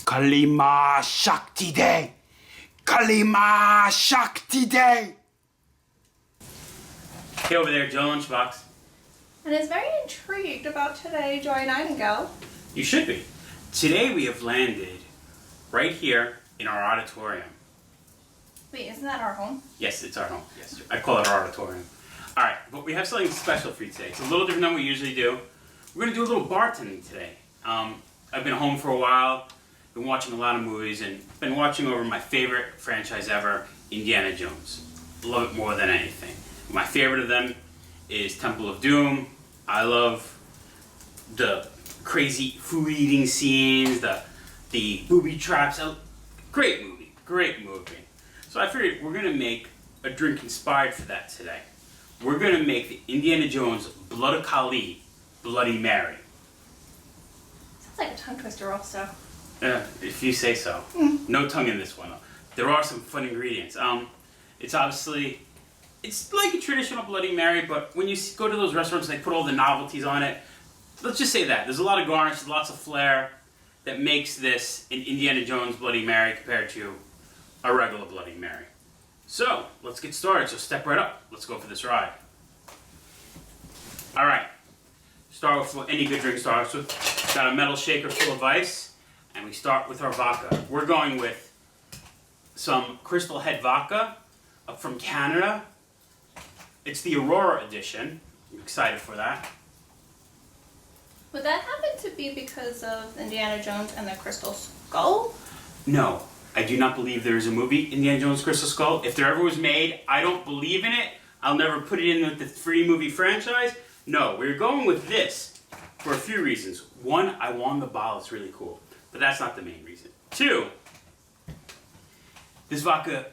Kalima Shakti Day! Kalima Shakti Day! Hey over there, Joe Lunchbox. And is very intrigued about today, Joy Nightingale. You should be. Today we have landed right here in our auditorium. Wait, isn't that our home? Yes, it's our home. Yes, I call it our auditorium. Alright, but we have something special for you today. It's a little different than we usually do. We're going to do a little bartending today. I've been home for a while, been watching a lot of movies, and been watching over my favorite franchise ever, Indiana Jones. Love it more than anything. My favorite of them is Temple of Doom. I love the crazy food eating scenes, the booby traps. Great movie, great movie. So I figured we're going to make a drink inspired for that today. We're going to make the Indiana Jones Blood of Kali Bloody Mary. Sounds like a tongue twister also. If you say so. No tongue in this one. There are some fun ingredients. It's obviously, it's like a traditional Bloody Mary, but when you go to those restaurants, they put all the novelties on it. Let's just say that. There's a lot of garnish, lots of flair that makes this an Indiana Jones Bloody Mary compared to a regular Bloody Mary. So, let's get started. So step right up. Let's go for this ride. Alright. Start with what any good drink starts with. Got a metal shaker full of ice. And we start with our vodka. We're going with some Crystal Head vodka from Canada. It's the Aurora edition. I'm excited for that. Would that happen to be because of Indiana Jones and the Crystal Skull? No, I do not believe there is a movie, Indiana Jones Crystal Skull. If there ever was made, I don't believe in it. I'll never put it in with the free movie franchise. No, we're going with this for a few reasons. One, I won the bottle. It's really cool. But that's not the main reason. Two, this vodka,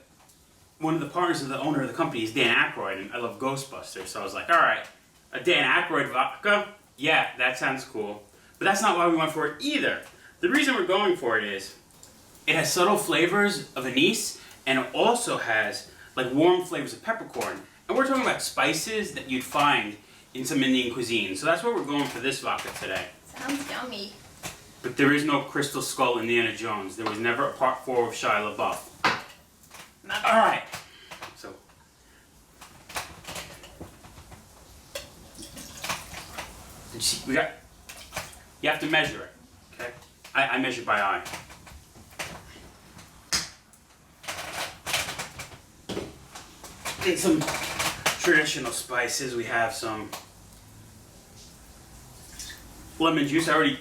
one of the partners of the owner of the company is Dan Aykroyd, and I love Ghostbusters. So I was like, all right, a Dan Aykroyd vodka? Yeah, that sounds cool. But that's not why we went for it either. The reason we're going for it is, it has subtle flavors of anise, and it also has like warm flavors of peppercorn. And we're talking about spices that you'd find in some Indian cuisine. So that's why we're going for this vodka today. Sounds yummy. But there is no Crystal Skull Indiana Jones. There was never a part 4 of Shia LaBeouf. Alright. So. You see, you have to measure it. Okay? I measure by eye. And some traditional spices. We have some lemon juice. I already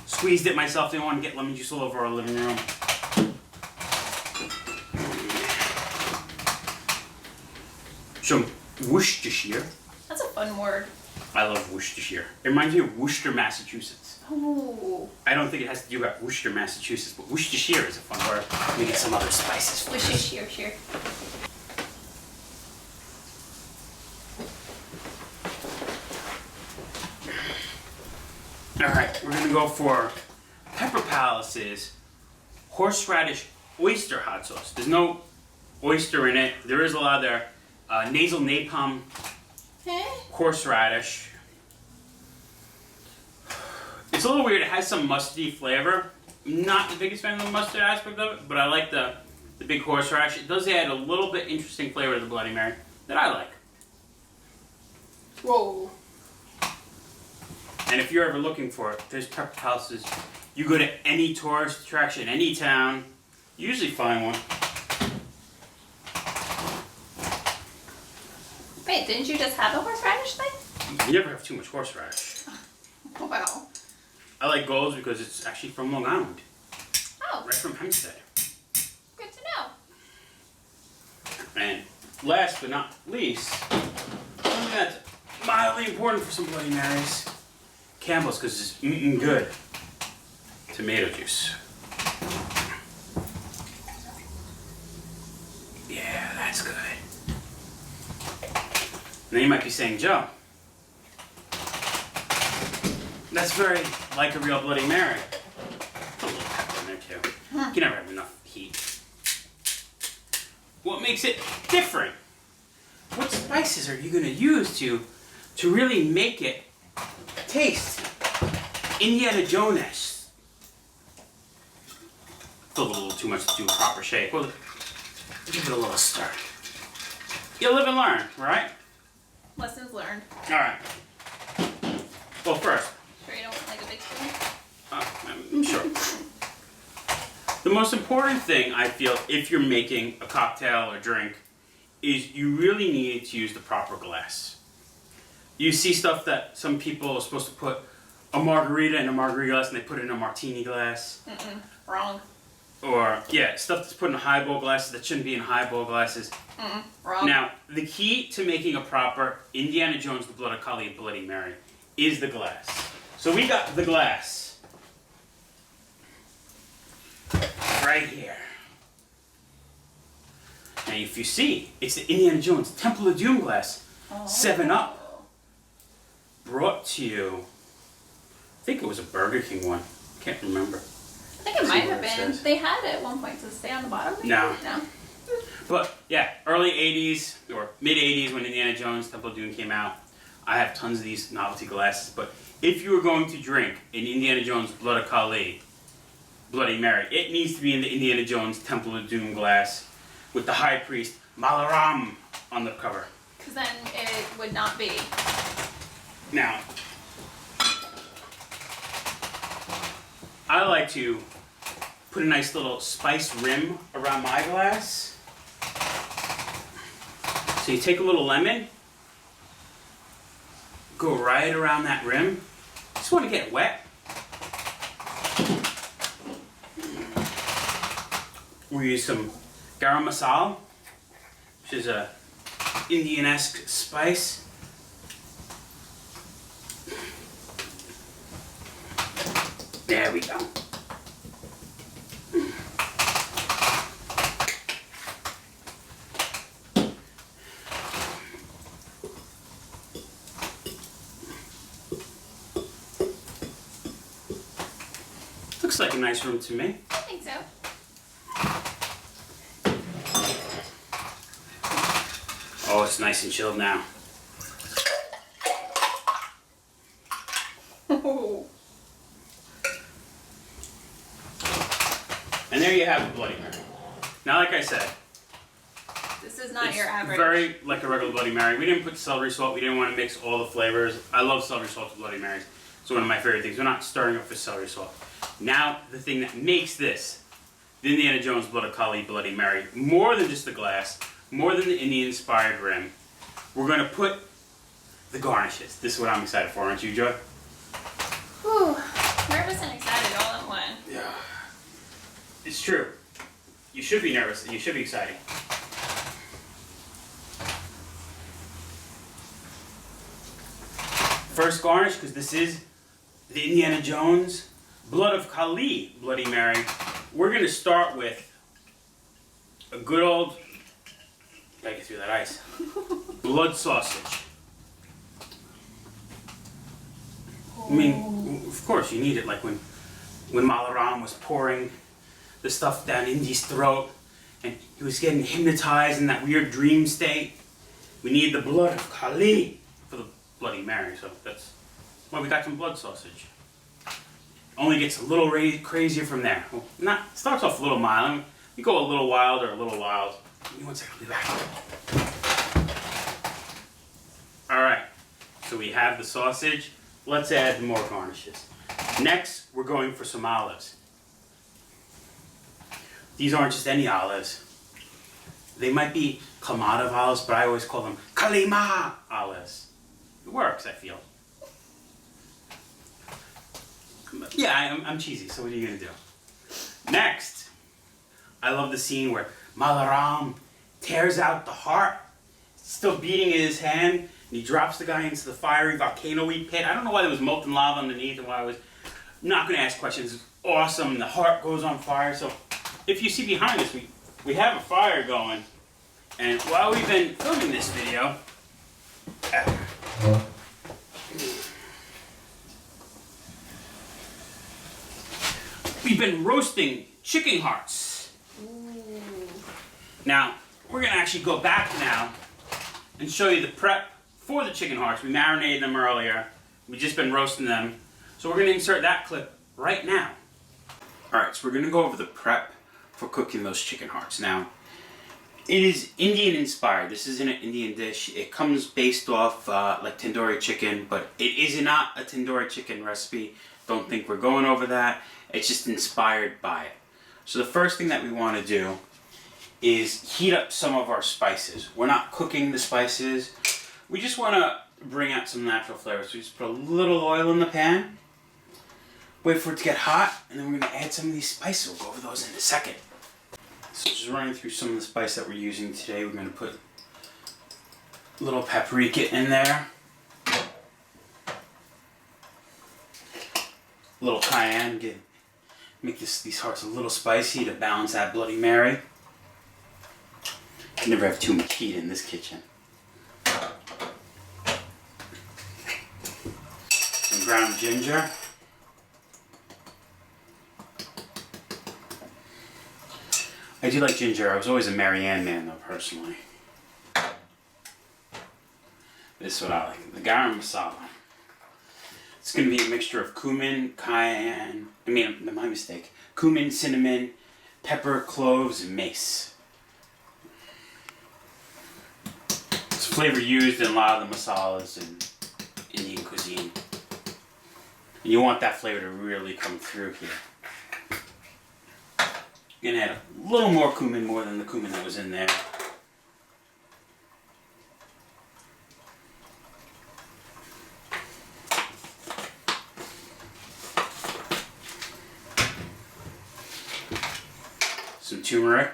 squeezed it myself. Didn't want to get lemon juice all over our living room. Some Worcestershire. That's a fun word. I love Worcestershire. It reminds me of Worcester, Massachusetts. Ooh. I don't think it has to do about Worcester, Massachusetts, but Worcestershire is a fun word. Let me get some other spices for us. Worcestershire. Alright, we're gonna go for Pepper Palace's horseradish oyster hot sauce. There's no oyster in it. There is a lot of their nasal napalm horseradish. It's a little weird. It has some mustardy flavor. I'm not the biggest fan of the mustard aspect of it, but I like the big horseradish. It does add a little bit interesting flavor to the Bloody Mary that I like. Whoa. And if you're ever looking for it, there's Pepper Palace's. You go to any tourist attraction, any town, you usually find one. Wait, didn't you just have a horseradish thing? You never have too much horseradish. Oh, wow. I like Gold's because it's actually from Long Island. Oh. Right from Hempstead. Good to know. And last but not least, something that's mildly important for some Bloody Marys. Campbell's, because it's good. Tomato juice. Yeah, that's good. Now you might be saying, Joe, that's very like a real Bloody Mary. Put a little pepper in there too. You can never have enough heat. What makes it different? What spices are you going to use to really make it taste Indiana Jones? Still a little too much to do a proper shake. Well, give it a little stir. You live and learn, right? Lessons learned. All right. Well, first. Sure you don't want like a big spoon? I'm sure. The most important thing, I feel, if you're making a cocktail or drink, is you really need to use the proper glass. You see stuff that some people are supposed to put a margarita in a margarita glass and they put it in a martini glass. Wrong. Or, yeah, stuff that's put in highball glasses that shouldn't be in highball glasses. Wrong. Now, the key to making a proper Indiana Jones, the Blood of Kali, Bloody Mary is the glass. So we got the glass right here. Now, if you see, it's the Indiana Jones Temple of Doom glass, 7-Up, brought to you. I think it was a Burger King one. Can't remember. I think it might have been. They had it at one point. Does it stay on the bottom? Maybe? No. No. But yeah, early 80s or mid 80s when Indiana Jones Temple of Doom came out, I have tons of these novelty glasses. But if you were going to drink an Indiana Jones Blood of Kali, Bloody Mary, it needs to be in the Indiana Jones Temple of Doom glass with the High Priest Malaram on the cover. Because then it would not be. Now, I like to put a nice little spice rim around my glass. So you take a little lemon, go right around that rim. Just want to get it wet. We use some garam masala, which is a Indian-esque spice. There we go. Looks like a nice room to me. I think so. Oh, it's nice and chilled now. And there you have the Bloody Mary. Now, like I said, This is not it's your average. very like a regular Bloody Mary. We didn't put celery salt. We didn't want to mix all the flavors. I love celery salt with Bloody Marys. It's one of my favorite things. We're not starting off with celery salt. Now, the thing that makes this, the Indiana Jones Blood of Kali Bloody Mary, more than just the glass, more than the Indian-inspired rim, we're going to put the garnishes. This is what I'm excited for, aren't you, Joy? Whew. Nervous and excited all in one. Yeah. It's true. You should be nervous and you should be excited. First garnish, because this is the Indiana Jones Blood of Kali Bloody Mary. We're going to start with a good old, gotta get through that ice, blood sausage. I mean, of course you need it, like when Malaram was pouring the stuff down Indy's throat and he was getting hypnotized in that weird dream state. We need the blood of Kali for the Bloody Mary, so that's why we got some blood sausage. Only gets a little crazier from there. Well, it starts off a little mild. You go a little wild or a little wild. Give me 1 second, I'll be back. Alright, so we have the sausage. Let's add more garnishes. Next, we're going for some olives. These aren't just any olives. They might be Kalmata olives, but I always call them Kalima olives. It works, I feel. Yeah, I'm cheesy, so what are you gonna do? Next, I love the scene where Malaram tears out the heart, still beating in his hand, and he drops the guy into the fiery volcano-y pit. I don't know why there was molten lava underneath and why I was not gonna ask questions. It's awesome, and the heart goes on fire. So if you see behind us, we have a fire going, and while we've been filming this video, we've been roasting chicken hearts. Ooh. Now, we're gonna actually go back now and show you the prep for the chicken hearts. We marinated them earlier. We've just been roasting them. So we're gonna insert that clip right now. All right, so we're gonna go over the prep for cooking those chicken hearts. Now, it is Indian inspired. This isn't an Indian dish. It comes based off like tandoori chicken, but it is not a tandoori chicken recipe. Don't think we're going over that. It's just inspired by it. So the first thing that we want to do is heat up some of our spices. We're not cooking the spices. We just want to bring out some natural flavors. So we just put a little oil in the pan, wait for it to get hot, and then we're going to add some of these spices. We'll go over those in a second. So just running through some of the spice that we're using today, we're going to put a little paprika in there, a little cayenne, make these hearts a little spicy to balance that Bloody Mary. You never have too much heat in this kitchen. Some ground ginger. I do like ginger. I was always a Marianne man though, personally. This is what I like. The garam masala. It's going to be a mixture of cumin, cayenne, my mistake. Cumin, cinnamon, pepper, cloves, and mace. It's a flavor used in a lot of the masalas in Indian cuisine. And you want that flavor to really come through here. You're going to add a little more cumin, more than the cumin that was in there. Some turmeric.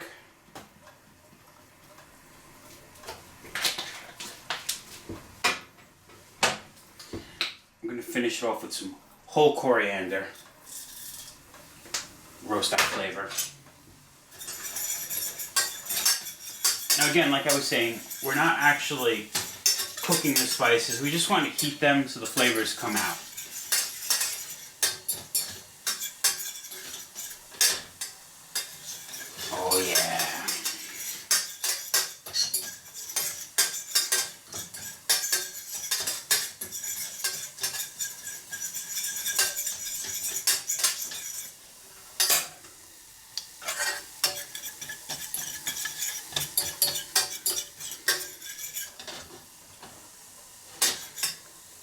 I'm going to finish it off with some whole coriander. Roast that flavor. Now again, like I was saying, we're not actually cooking the spices. We just want to heat them so the flavors come out. Oh yeah.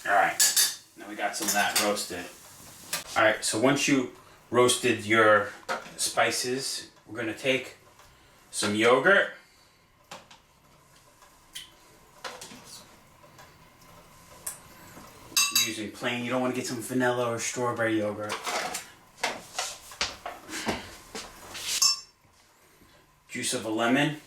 Alright, now we got some of that roasted. Alright, so once you roasted your spices, we're going to take some yogurt. Using plain, you don't want to get some vanilla or strawberry yogurt. Juice of a lemon.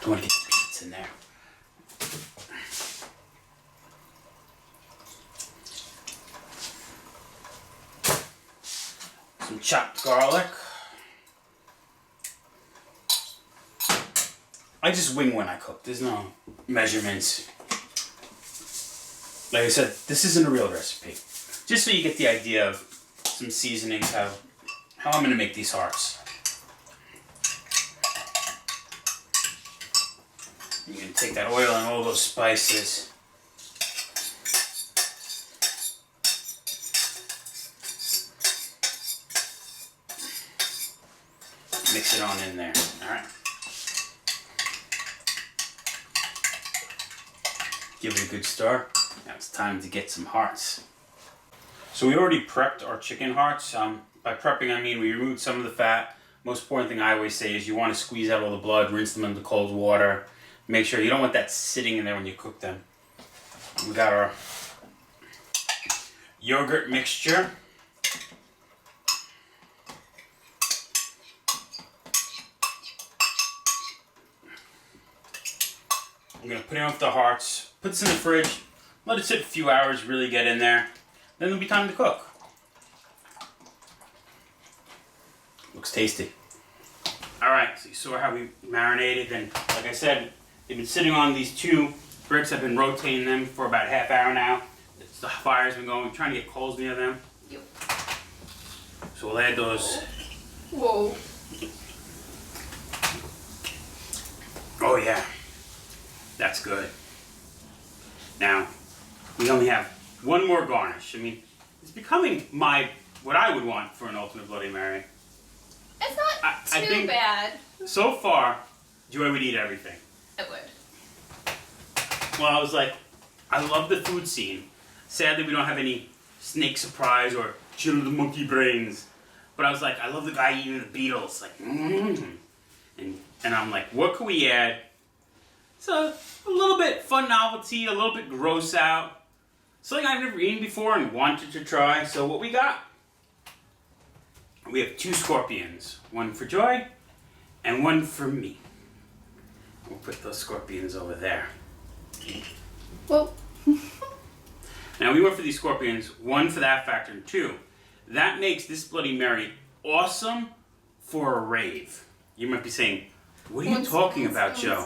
Don't want to get the peanuts in there. Some chopped garlic. I just wing when I cook. There's no measurements. Like I said, this isn't a real recipe. Just so you get the idea of some seasonings, how I'm going to make these hearts. You're going to take that oil and all those spices. Mix it on in there. Alright. Give it a good stir. Now it's time to get some hearts. So we already prepped our chicken hearts. By prepping I mean we removed some of the fat. Most important thing I always say is you want to squeeze out all the blood, rinse them into cold water. Make sure you don't want that sitting in there when you cook them. We got our yogurt mixture. I'm going to put it on with the hearts, put this in the fridge, let it sit a few hours, really get in there. Then it'll be time to cook. Looks tasty. Alright, so you saw how we marinated, and like I said, they've been sitting on these two bricks. I've been rotating them for about a half hour now. The fire's been going, trying to get coals near them. Yep. So we'll add those. Whoa. Oh yeah, that's good. Now, we only have one more garnish. I mean, it's becoming what I would want for an ultimate Bloody Mary. It's not I too think bad. So far, Joy would eat everything. I would. Well, I was like, I love the food scene. Sadly, we don't have any snake surprise or chill the monkey brains. But I was like, I love the guy eating the beetles. Like, and I'm like, what can we add? So, a little bit fun novelty, a little bit gross out. Something I've never eaten before and wanted to try. So what we got? We have 2 scorpions. One for Joy and one for me. We'll put those scorpions over there. Well, Now we went for these scorpions, 1 for that factor, and 2. That makes this Bloody Mary awesome for a rave. You might be saying, what are you talking about, Joe?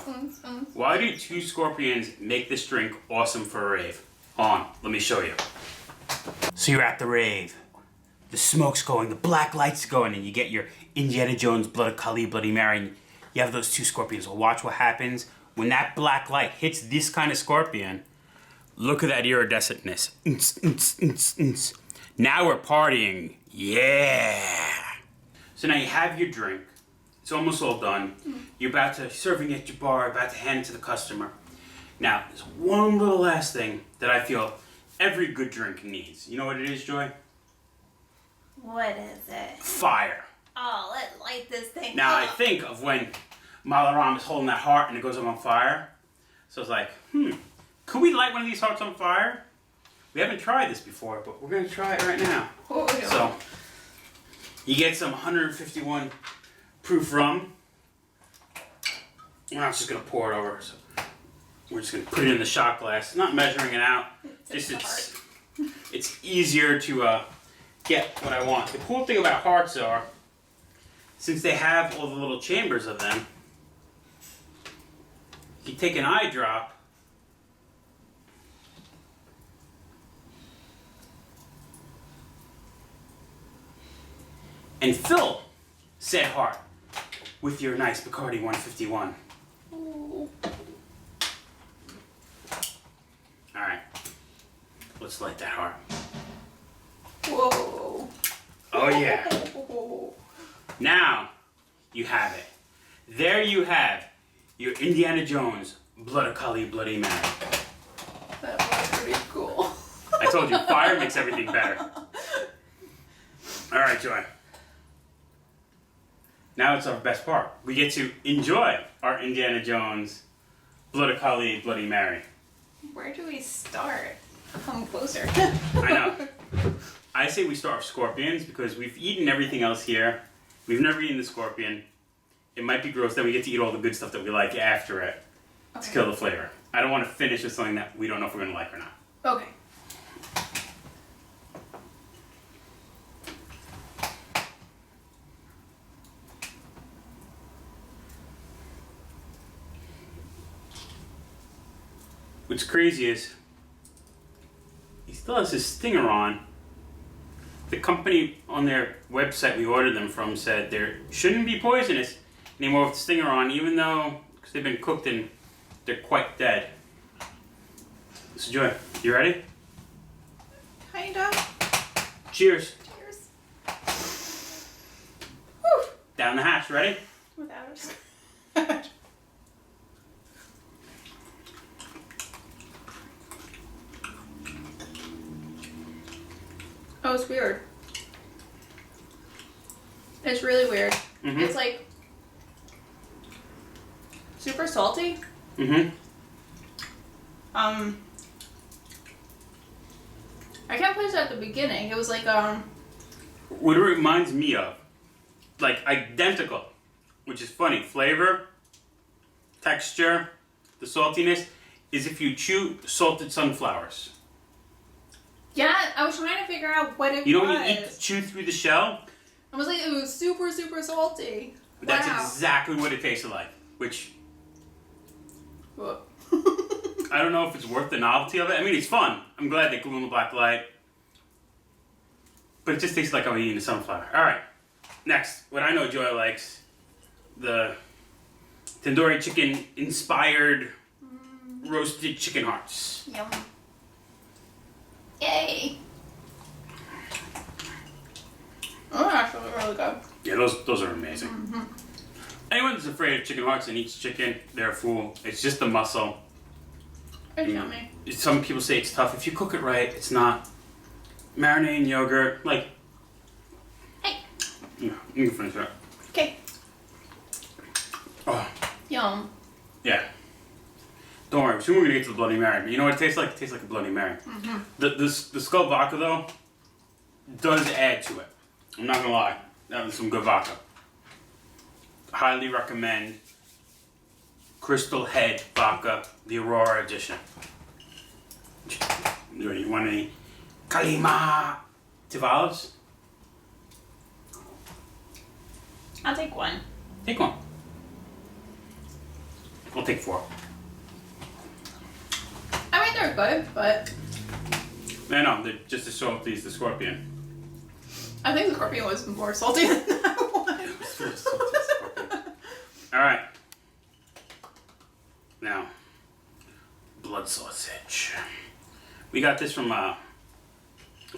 Why do 2 scorpions make this drink awesome for a rave? Hold on, let me show you. So you're at the rave. The smoke's going, the black light's going, and you get your Indiana Jones Blood of Kali Bloody Mary, and you have those 2 scorpions. Well, watch what happens when that black light hits this kind of scorpion. Look at that iridescentness. Now we're partying. Yeah. So now you have your drink. It's almost all done. You're about to serving it at your bar, about to hand it to the customer. Now, there's one little last thing that I feel every good drink needs. You know what it is, Joy? what is it? Fire. Oh, let's light this thing Now I up. think of when Malaram is holding that heart and it goes up on fire. So it's like, could we light one of these hearts on fire? We haven't tried this before, but we're going to try it right now. Oh, no. So, you get some 151 proof rum. We're not just going to pour it over. So we're just going to put it in the shot glass. Not measuring it out. It's easier to get what I want. The cool thing about hearts are, since they have all the little chambers of them, you take an eye drop and fill said heart with your nice Bacardi 151. Ooh. Alright, let's light that heart. Whoa. Oh yeah. Now you have it. There you have your Indiana Jones Blood of Kali Bloody Mary. That was pretty cool. I told you, fire makes everything better. Alright, Joy. Now it's our best part. We get to enjoy our Indiana Jones Blood of Kali Bloody Mary. Where do we start? Come closer. I know. I say we start with scorpions because we've eaten everything else here. We've never eaten the scorpion. It might be gross, then we get to eat all the good stuff that we like after it to kill the flavor. I don't want to finish with something that we don't know if we're going to like or not. Okay. What's crazy is he still has his stinger on. The company on their website we ordered them from said they shouldn't be poisonous anymore with the stinger on, even though because they've been cooked and they're quite dead. So Joy, you ready? Kinda. Cheers. Cheers. Whew. Down the hatch, ready? Without us. Oh, it's weird. It's really weird. Mm-hmm. It's like super salty. Mm-hmm. I can't place it at the beginning. It was like What it reminds me of, like identical, which is funny. Flavor, texture, the saltiness, is if you chew salted sunflowers. yeah. I was trying to figure out what it You know was. when you chew through the shell? I was like, it was super, super salty. That's Wow. exactly what it tasted like. Which, Whoa. I don't know if it's worth the novelty of it. I mean, it's fun. I'm glad they glue in the black light. But it just tastes like I'm eating a sunflower. Alright, next. What I know Joy likes, the tandoori chicken inspired roasted chicken hearts. Yum. Yay! Oh, actually really good. Yeah, those are amazing. Anyone that's afraid of chicken hearts and eats chicken, they're a fool. It's just the muscle. It's yummy. Some people say it's tough. If you cook it right, it's not. Marinating yogurt, like. Hey. Yeah, you can finish that. Okay. Oh, Yum. yeah. Don't worry, soon we're gonna get to the Bloody Mary. But you know what it tastes like? It tastes like a Bloody Mary. The Skull vodka though does add to it. I'm not gonna lie. That was some good vodka. Highly recommend Crystal Head vodka, the Aurora edition. You want any Kalima Tivals? I'll take one. Take one. We'll take 4. I mean, they're good, but No, they're just as salty as the Scorpion. I think the scorpion was more salty than that one. Alright. Now, blood sausage. We got this from a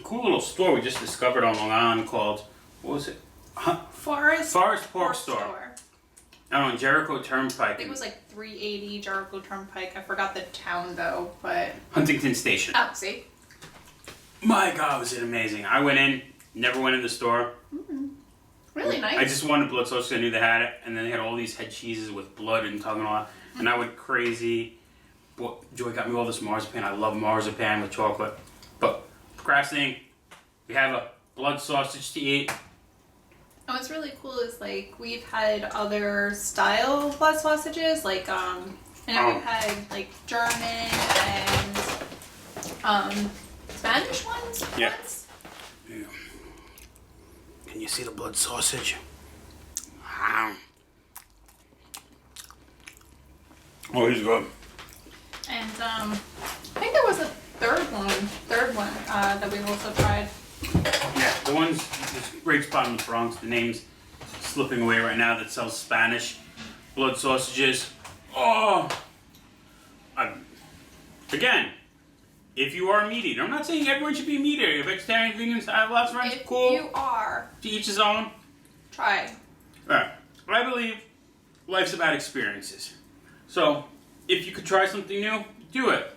cool little store we just discovered on Long Island called, what was it? Forest Pork Store. Out on Jericho Turnpike. I think it was like 380 Jericho Turnpike. I forgot the town though, but Huntington Station. oh, see. My God, was it amazing. I went in, never went in the store. Really nice. I just wanted blood sausage, I knew they had it, and then they had all these head cheeses with blood and tongue and all that, and I went crazy. Joy got me all this marzipan. I love marzipan with chocolate. But procrastinating, we have a blood sausage to eat. And what's really cool is like we've had other style blood sausages, like I know we've had like German and Spanish ones. Yeah. once. Yeah. Can you see the blood sausage? Oh, he's good. And I think there was a third one that we've also tried. Yeah, the ones, this great spot in the Bronx, the name's slipping away right now, that sells Spanish blood sausages. Oh! Again, if you are a meat eater, I'm not saying everyone should be a meat eater. Vegetarians, vegans, I have lots of friends, If cool. you are, To each his own. try. Alright, I believe life's about experiences. So, if you could try something new, do it.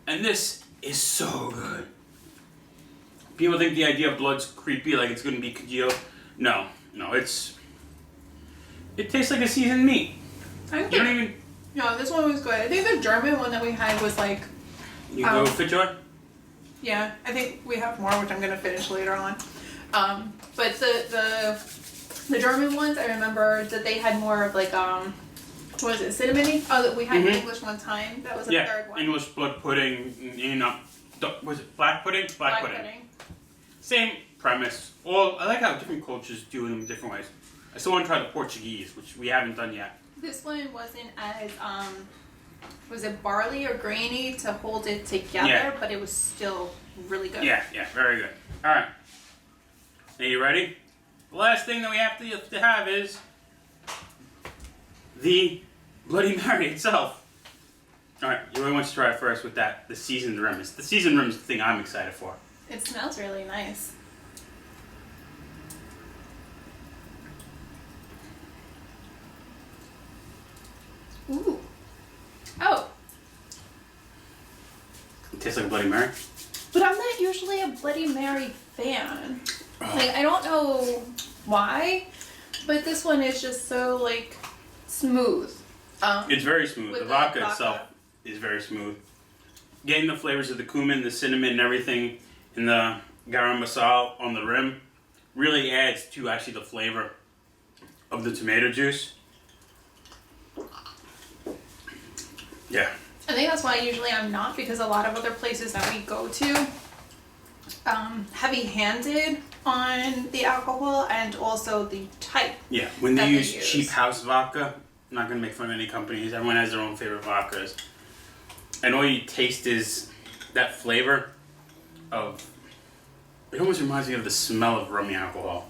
And this is so good. People think the idea of blood's creepy, like it's gonna be congealed. No, it tastes like a seasoned meat. I think You don't even, no, this one was good. I think the German one that we had was like, you go fit joy? yeah, I think we have more, which I'm gonna finish later on. But the German ones, I remember that they had more of like what was it, cinnamony? Oh, that we had an English one time. That was the third one. English blood pudding, was it black pudding? Black pudding. Same premise. Well, I like how different cultures do them in different ways. I still want to try the Portuguese, which we haven't done yet. This one wasn't as was it barley or grainy to hold it together, Yeah. but it was still really good. Yeah, very good. All right. Are you ready? The last thing that we have to have is the Bloody Mary itself. All right, you really want to try it first with the seasoned rim. It's the seasoned rim is the thing I'm excited for. It smells really nice. Ooh. Oh, It tastes like a Bloody Mary. but I'm not usually a Bloody Mary fan. Like, I don't know why, but this one is just so, like, smooth. It's very smooth. With The the vodka vodka. itself is very smooth. Getting the flavors of the cumin, the cinnamon, and everything in the garam masala on the rim really adds to actually the flavor of the tomato juice. Yeah. I think that's why usually I'm not, because a lot of other places that we go to, heavy-handed on the alcohol and also the type. Yeah, when they that they use use. cheap house vodka, I'm not going to make fun of any companies, everyone has their own favorite vodkas. And all you taste is that flavor of, it almost reminds me of the smell of rummy alcohol.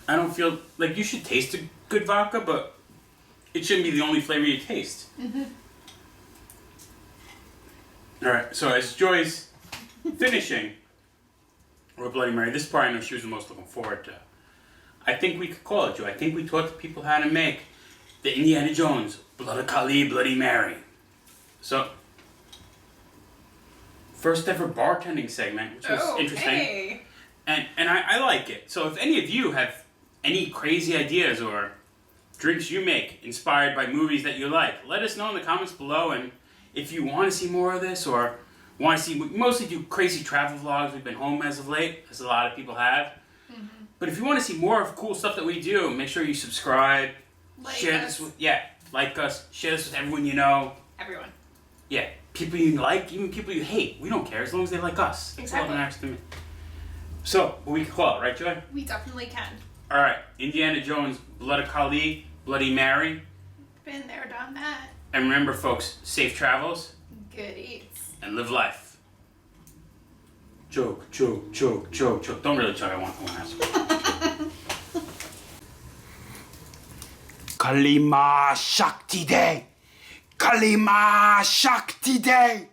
I don't feel, like you should taste a good vodka, but it shouldn't be the only flavor you taste. Alright, so as Joy's finishing, or Bloody Mary, this part I know she was the most looking forward to. I think we could call it, Joe. I think we taught the people how to make the Indiana Jones Blood of Kali Bloody Mary. So, first ever bartending segment, which was interesting. Hey. And I like it. So if any of you have any crazy ideas or drinks you make inspired by movies that you like, let us know in the comments below. And if you want to see more of this or want to see, we mostly do crazy travel vlogs. We've been home as of late, as a lot of people have. Mm-hmm. But if you want to see more of cool stuff that we do, make sure you subscribe. Share this with, like us. Share this with everyone you know. Everyone. Yeah, people you like, even people you hate. We don't care as long as they like us. That's all that matters to me. So, we can call it, right, Joy? We definitely can. All right, Indiana Jones, Blood of Kali, Bloody Mary. Been there, done that. And remember, folks, safe travels. Good eats. And live life. Choke, choke, choke, choke, choke. Don't really choke. I want to ask. Kalima Shakti Day! Kalima Shakti Day!